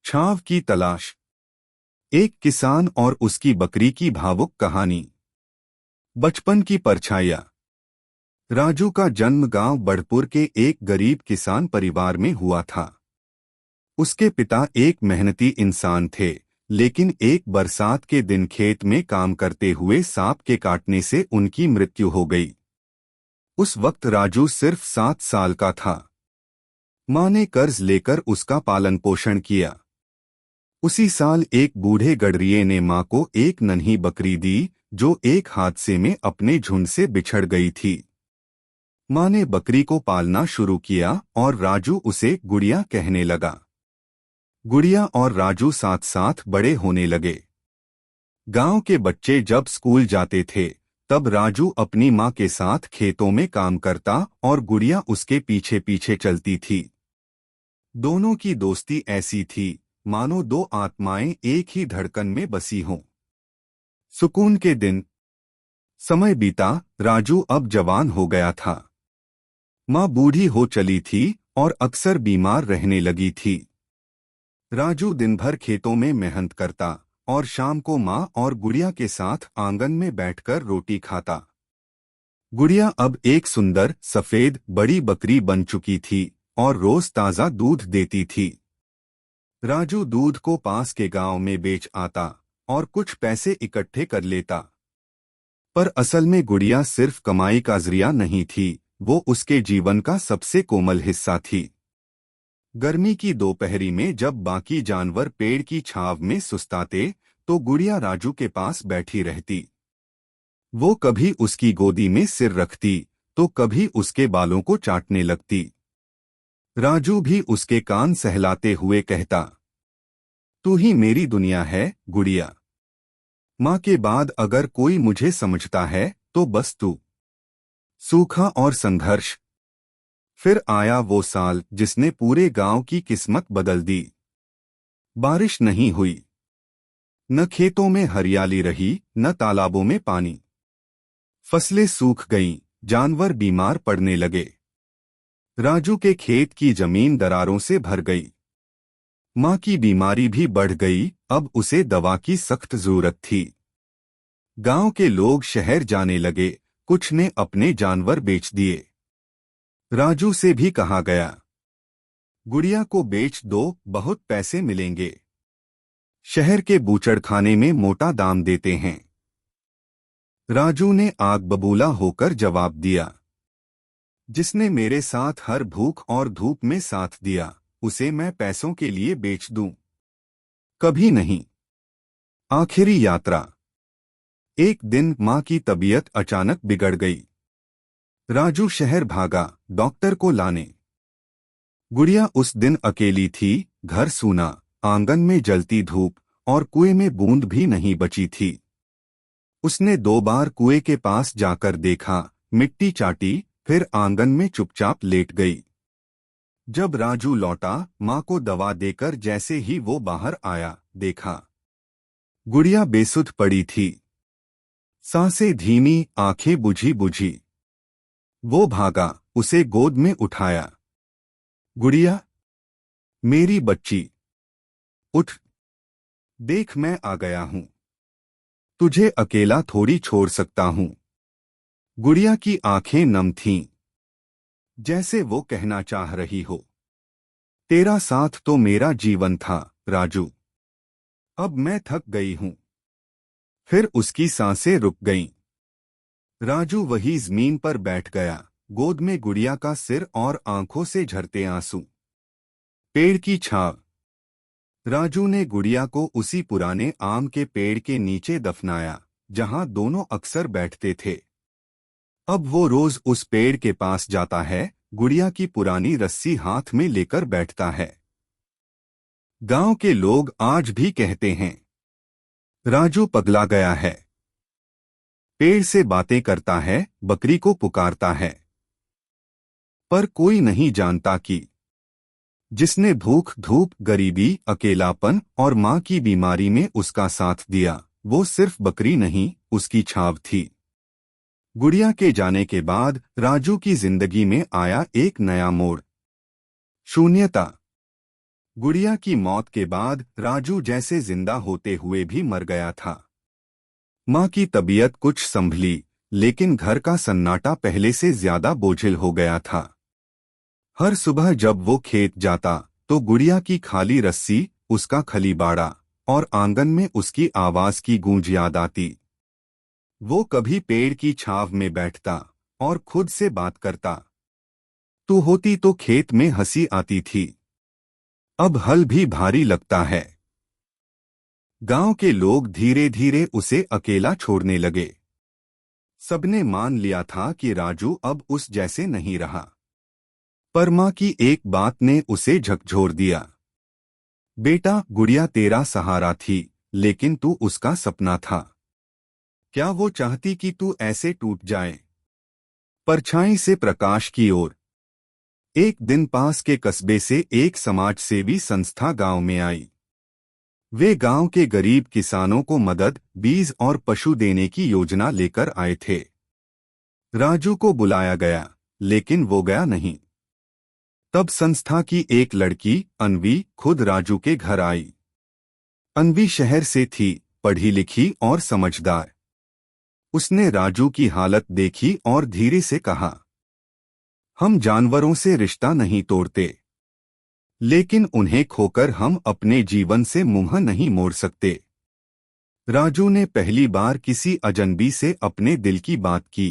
छाव की तलाश। एक किसान और उसकी बकरी की भावुक कहानी। बचपन की परछाइयाँ। राजू का जन्म गांव बड़पुर के एक गरीब किसान परिवार में हुआ था। उसके पिता एक मेहनती इंसान थे, लेकिन एक बरसात के दिन खेत में काम करते हुए सांप के काटने से उनकी मृत्यु हो गई। उस वक्त राजू सिर्फ 7 साल का था। मां ने कर्ज लेकर उसका पालन पोषण किया। उसी साल एक बूढ़े गडरिये ने मां को एक नन्ही बकरी दी, जो एक हादसे में अपने झुंड से बिछड़ गई थी। मां ने बकरी को पालना शुरू किया और राजू उसे गुड़िया कहने लगा। गुड़िया और राजू साथ साथ बड़े होने लगे। गांव के बच्चे जब स्कूल जाते थे, तब राजू अपनी मां के साथ खेतों में काम करता और गुड़िया उसके पीछे पीछे चलती थी। दोनों की दोस्ती ऐसी थी मानो दो आत्माएं एक ही धड़कन में बसी हों। सुकून के दिन। समय बीता, राजू अब जवान हो गया था। मां बूढ़ी हो चली थी और अक्सर बीमार रहने लगी थी। राजू दिन भर खेतों में मेहनत करता और शाम को मां और गुड़िया के साथ आंगन में बैठकर रोटी खाता। गुड़िया अब एक सुंदर सफेद बड़ी बकरी बन चुकी थी और रोज ताजा दूध देती थी। राजू दूध को पास के गांव में बेच आता और कुछ पैसे इकट्ठे कर लेता। पर असल में गुड़िया सिर्फ कमाई का जरिया नहीं थी, वो उसके जीवन का सबसे कोमल हिस्सा थी। गर्मी की दोपहरी में जब बाकी जानवर पेड़ की छांव में सुस्ताते, तो गुड़िया राजू के पास बैठी रहती। वो कभी उसकी गोदी में सिर रखती, तो कभी उसके बालों को चाटने लगती। राजू भी उसके कान सहलाते हुए कहता, तू ही मेरी दुनिया है गुड़िया। माँ के बाद अगर कोई मुझे समझता है तो बस तू। सूखा और संघर्ष। फिर आया वो साल जिसने पूरे गांव की किस्मत बदल दी। बारिश नहीं हुई। न खेतों में हरियाली रही, न तालाबों में पानी। फसलें सूख गईं, जानवर बीमार पड़ने लगे। राजू के खेत की जमीन दरारों से भर गई। मां की बीमारी भी बढ़ गई, अब उसे दवा की सख्त जरूरत थी। गांव के लोग शहर जाने लगे, कुछ ने अपने जानवर बेच दिए। राजू से भी कहा गया, गुड़िया को बेच दो, बहुत पैसे मिलेंगे। शहर के बूचड़खाने में मोटा दाम देते हैं। राजू ने आग बबूला होकर जवाब दिया, जिसने मेरे साथ हर भूख और धूप में साथ दिया, उसे मैं पैसों के लिए बेच दूं? कभी नहीं। आखिरी यात्रा। एक दिन मां की तबीयत अचानक बिगड़ गई। राजू शहर भागा डॉक्टर को लाने। गुड़िया उस दिन अकेली थी, घर सूना, आंगन में जलती धूप और कुएं में बूंद भी नहीं बची थी। उसने 2 बार कुएं के पास जाकर देखा, मिट्टी चाटी, फिर आंगन में चुपचाप लेट गई। जब राजू लौटा, मां को दवा देकर जैसे ही वो बाहर आया, देखा गुड़िया बेसुध पड़ी थी। सांसें धीमी, आंखें बुझी बुझी। वो भागा, उसे गोद में उठाया। गुड़िया, मेरी बच्ची, उठ, देख मैं आ गया हूं। तुझे अकेला थोड़ी छोड़ सकता हूं। गुड़िया की आंखें नम थीं, जैसे वो कहना चाह रही हो, तेरा साथ तो मेरा जीवन था राजू। अब मैं थक गई हूं। फिर उसकी सांसें रुक गईं। राजू वही जमीन पर बैठ गया, गोद में गुड़िया का सिर और आंखों से झरते आंसू। पेड़ की छांव। राजू ने गुड़िया को उसी पुराने आम के पेड़ के नीचे दफनाया, जहां दोनों अक्सर बैठते थे। अब वो रोज उस पेड़ के पास जाता है, गुड़िया की पुरानी रस्सी हाथ में लेकर बैठता है। गांव के लोग आज भी कहते हैं, राजू पगला गया है। पेड़ से बातें करता है, बकरी को पुकारता है। पर कोई नहीं जानता कि जिसने भूख धूप गरीबी अकेलापन और मां की बीमारी में उसका साथ दिया, वो सिर्फ बकरी नहीं, उसकी छाव थी। गुड़िया के जाने के बाद राजू की जिंदगी में आया एक नया मोड़। शून्यता। गुड़िया की मौत के बाद राजू जैसे जिंदा होते हुए भी मर गया था। माँ की तबीयत कुछ संभली, लेकिन घर का सन्नाटा पहले से ज्यादा बोझिल हो गया था। हर सुबह जब वो खेत जाता तो गुड़िया की खाली रस्सी, उसका खलीबाड़ा और आंगन में उसकी आवाज की गूंज याद आती। वो कभी पेड़ की छाव में बैठता और खुद से बात करता। तू होती तो खेत में हंसी आती थी, अब हल भी भारी लगता है। गांव के लोग धीरे धीरे उसे अकेला छोड़ने लगे। सबने मान लिया था कि राजू अब उस जैसे नहीं रहा। पर माँ की एक बात ने उसे झकझोर दिया। बेटा, गुड़िया तेरा सहारा थी, लेकिन तू उसका सपना था। क्या वो चाहती कि तू ऐसे टूट जाए? परछाई से प्रकाश की ओर। एक दिन पास के कस्बे से एक समाज सेवी संस्था गांव में आई। वे गांव के गरीब किसानों को मदद, बीज और पशु देने की योजना लेकर आए थे। राजू को बुलाया गया, लेकिन वो गया नहीं। तब संस्था की एक लड़की अन्वी खुद राजू के घर आई। अन्वी शहर से थी, पढ़ी लिखी और समझदार। उसने राजू की हालत देखी और धीरे से कहा, हम जानवरों से रिश्ता नहीं तोड़ते, लेकिन उन्हें खोकर हम अपने जीवन से मुंह नहीं मोड़ सकते। राजू ने पहली बार किसी अजनबी से अपने दिल की बात की।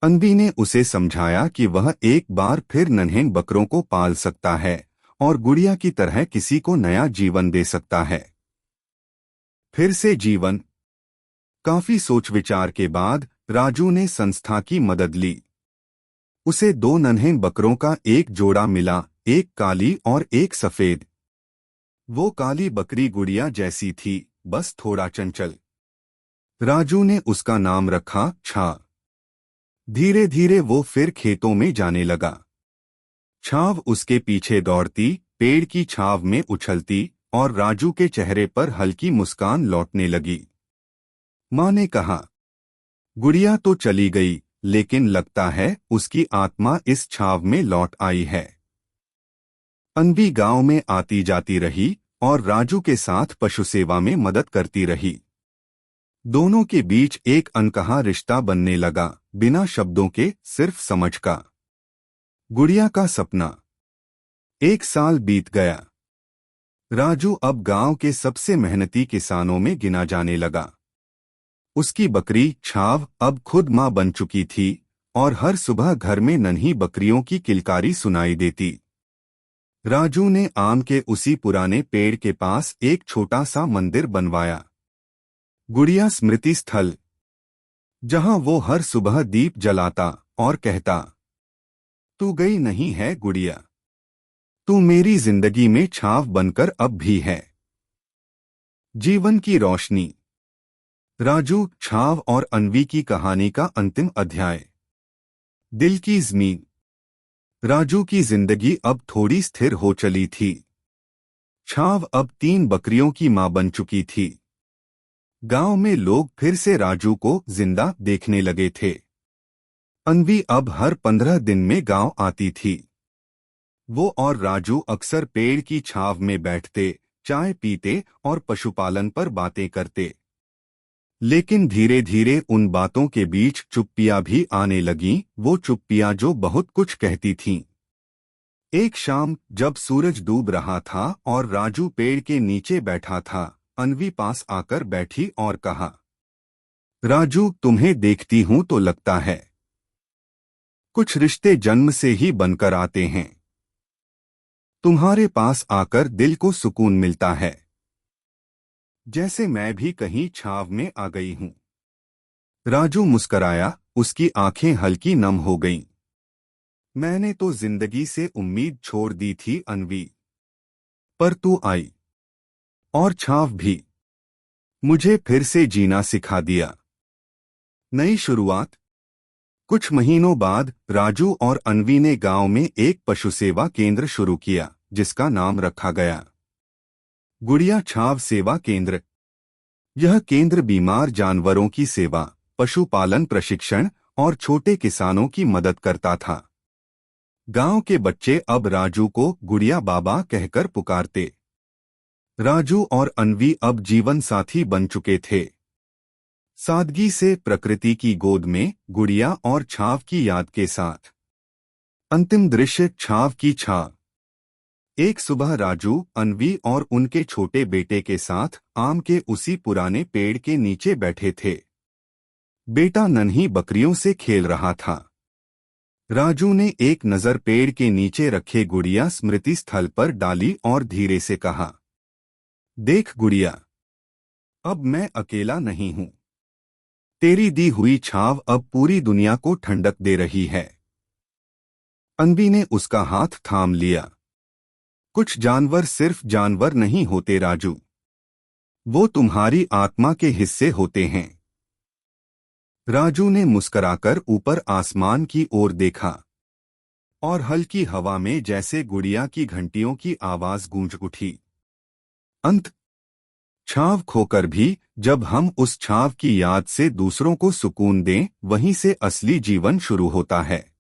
अन्वी ने उसे समझाया कि वह एक बार फिर नन्हे बकरों को पाल सकता है और गुड़िया की तरह किसी को नया जीवन दे सकता है। फिर से जीवन। काफी सोच विचार के बाद राजू ने संस्था की मदद ली। उसे 2 नन्हे बकरों का एक जोड़ा मिला, एक काली और एक सफेद। वो काली बकरी गुड़िया जैसी थी, बस थोड़ा चंचल। राजू ने उसका नाम रखा छा। धीरे धीरे वो फिर खेतों में जाने लगा। छाव उसके पीछे दौड़ती, पेड़ की छाव में उछलती और राजू के चेहरे पर हल्की मुस्कान लौटने लगी। माँ ने कहा, गुड़िया तो चली गई, लेकिन लगता है उसकी आत्मा इस छाव में लौट आई है। अन्वी गांव में आती जाती रही और राजू के साथ पशु सेवा में मदद करती रही। दोनों के बीच एक अनकहा रिश्ता बनने लगा, बिना शब्दों के, सिर्फ समझ का। गुड़िया का सपना। 1 साल बीत गया। राजू अब गांव के सबसे मेहनती किसानों में गिना जाने लगा। उसकी बकरी छाव अब खुद मां बन चुकी थी और हर सुबह घर में नन्ही बकरियों की किलकारी सुनाई देती। राजू ने आम के उसी पुराने पेड़ के पास एक छोटा सा मंदिर बनवाया, गुड़िया स्मृति स्थल, जहां वो हर सुबह दीप जलाता और कहता, तू गई नहीं है गुड़िया, तू मेरी जिंदगी में छाव बनकर अब भी है। जीवन की रोशनी। राजू, छाव और अन्वी की कहानी का अंतिम अध्याय। दिल की ज़मीन। राजू की जिंदगी अब थोड़ी स्थिर हो चली थी। छाव अब 3 बकरियों की मां बन चुकी थी। गांव में लोग फिर से राजू को जिंदा देखने लगे थे। अन्वी अब हर 15 दिन में गांव आती थी। वो और राजू अक्सर पेड़ की छाव में बैठते, चाय पीते और पशुपालन पर बातें करते। लेकिन धीरे धीरे उन बातों के बीच चुप्पियां भी आने लगीं, वो चुप्पियां जो बहुत कुछ कहती थीं। एक शाम जब सूरज डूब रहा था और राजू पेड़ के नीचे बैठा था, अन्वी पास आकर बैठी और कहा, राजू, तुम्हें देखती हूं तो लगता है कुछ रिश्ते जन्म से ही बनकर आते हैं। तुम्हारे पास आकर दिल को सुकून मिलता है, जैसे मैं भी कहीं छाव में आ गई हूं। राजू मुस्कराया, उसकी आंखें हल्की नम हो गईं। मैंने तो जिंदगी से उम्मीद छोड़ दी थी अन्वी, पर तू आई, और छाव भी, मुझे फिर से जीना सिखा दिया। नई शुरुआत। कुछ महीनों बाद राजू और अन्वी ने गांव में एक पशु सेवा केंद्र शुरू किया, जिसका नाम रखा गया गुड़िया छाव सेवा केंद्र। यह केंद्र बीमार जानवरों की सेवा, पशुपालन प्रशिक्षण और छोटे किसानों की मदद करता था। गांव के बच्चे अब राजू को गुड़िया बाबा कहकर पुकारते। राजू और अन्वी अब जीवन साथी बन चुके थे। सादगी से प्रकृति की गोद में गुड़िया और छाव की याद के साथ। अंतिम दृश्य छाव की छाव। एक सुबह राजू, अन्वी और उनके छोटे बेटे के साथ आम के उसी पुराने पेड़ के नीचे बैठे थे। बेटा नन्ही बकरियों से खेल रहा था। राजू ने एक नजर पेड़ के नीचे रखे गुड़िया स्मृति स्थल पर डाली और धीरे से कहा, देख गुड़िया, अब मैं अकेला नहीं हूं। तेरी दी हुई छाव अब पूरी दुनिया को ठंडक दे रही है। अन्वी ने उसका हाथ थाम लिया। कुछ जानवर सिर्फ जानवर नहीं होते राजू, वो तुम्हारी आत्मा के हिस्से होते हैं। राजू ने मुस्कुराकर ऊपर आसमान की ओर देखा और हल्की हवा में जैसे गुड़िया की घंटियों की आवाज गूंज उठी। अंत। छाव खोकर भी जब हम उस छाव की याद से दूसरों को सुकून दें, वहीं से असली जीवन शुरू होता है।